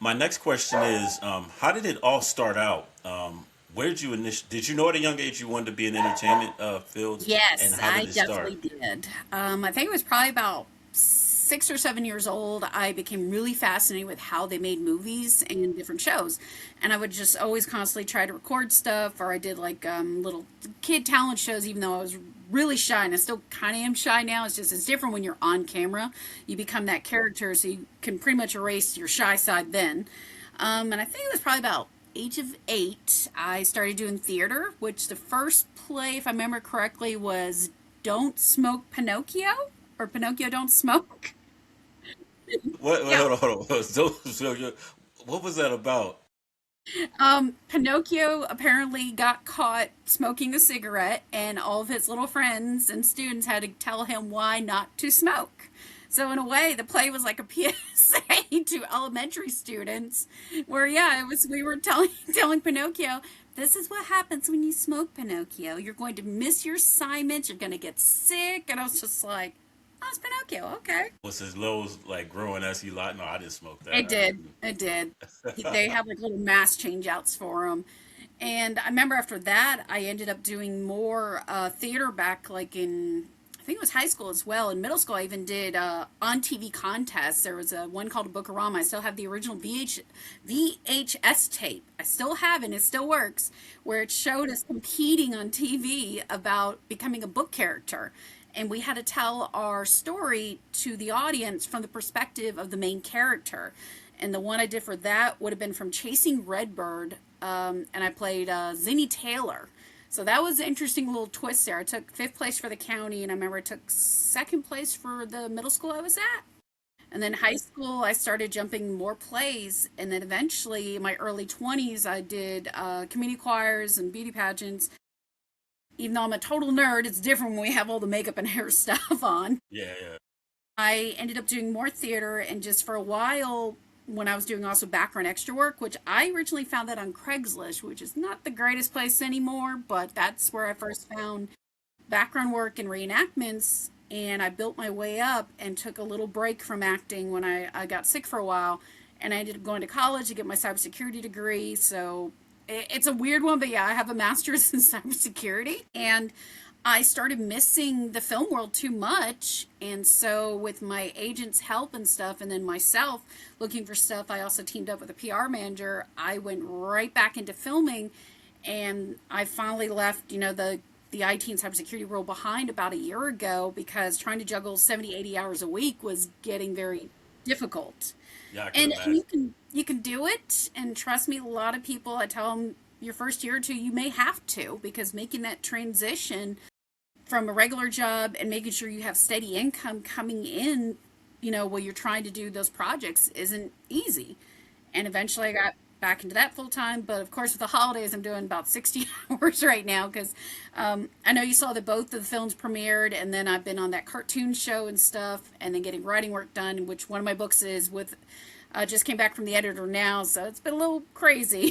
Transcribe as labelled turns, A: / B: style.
A: My next question is, how did it all start out? Where did you did you know at a young age you wanted to be in entertainment fields, and
B: Yes,
A: how
B: I
A: did it
B: definitely
A: start?
B: did. I think it was probably about 6 or 7 years old. I became really fascinated with how they made movies and different shows. And I would just always constantly try to record stuff, or I did like little kid talent shows, even though I was really shy. And I still kind of am shy now. It's just, it's different when you're on camera. You become that character, so you can pretty much erase your shy side then. And I think it was probably about age of 8, I started doing theater, which the first play, if I remember correctly, was Don't Smoke Pinocchio, or Pinocchio Don't Smoke.
A: What? Wait,
B: Yeah.
A: hold on. What was that about?
B: Pinocchio apparently got caught smoking a cigarette, and all of his little friends and students had to tell him why not to smoke. So in a way, the play was like a PSA to elementary students, where yeah, it was we were telling telling Pinocchio, this is what happens when you smoke, Pinocchio. You're going to miss your assignments. You're going to get sick. And I was just like, oh, it's Pinocchio. Okay.
A: Was his nose like growing as he lied? No, I didn't smoke that.
B: It did. It did. They have like little mass change outs for him. And I remember after that, I ended up doing more theater back like in, I think it was high school as well. In middle school, I even did on TV contests. There was a one called Bookorama. I still have the original VHS tape. I still have it, and it still works, where it showed us competing on TV about becoming a book character. And we had to tell our story to the audience from the perspective of the main character. And the one I did for that would have been from Chasing Redbird, and I played Zinni Taylor. So that was an interesting little twist there. I took fifth place for the county, and I remember I took second place for the middle school I was at. And then high school, I started jumping more plays, and then eventually, in my early 20s, I did community choirs and beauty pageants. Even though I'm a total nerd, it's different when we have all the makeup and hair stuff on.
A: Yeah, yeah.
B: I ended up doing more theater, and just for a while, when I was doing also background extra work, which I originally found that on Craigslist, which is not the greatest place anymore, but that's where I first found background work and reenactments. And I built my way up and took a little break from acting when I got sick for a while. And I ended up going to college to get my cybersecurity degree. So it's a weird one, but yeah, I have a master's in cybersecurity. And I started missing the film world too much. And so, with my agent's help and stuff, and then myself looking for stuff, I also teamed up with a PR manager. I went right back into filming, and I finally left, the IT and cybersecurity world behind about a year ago because trying to juggle 70, 80 hours a week was getting very difficult.
A: Yeah, I can
B: And
A: imagine.
B: you can do it, and trust me, a lot of people, I tell them your first year or two you may have to, because making that transition from a regular job and making sure you have steady income coming in, while you're trying to do those projects isn't easy. And eventually I got back into that full time. But of course, with the holidays, I'm doing about 60 hours right now because I know you saw that both of the films premiered, and then I've been on that cartoon show and stuff, and then getting writing work done, which one of my books is with. Just came back from the editor now, so it's been a little crazy.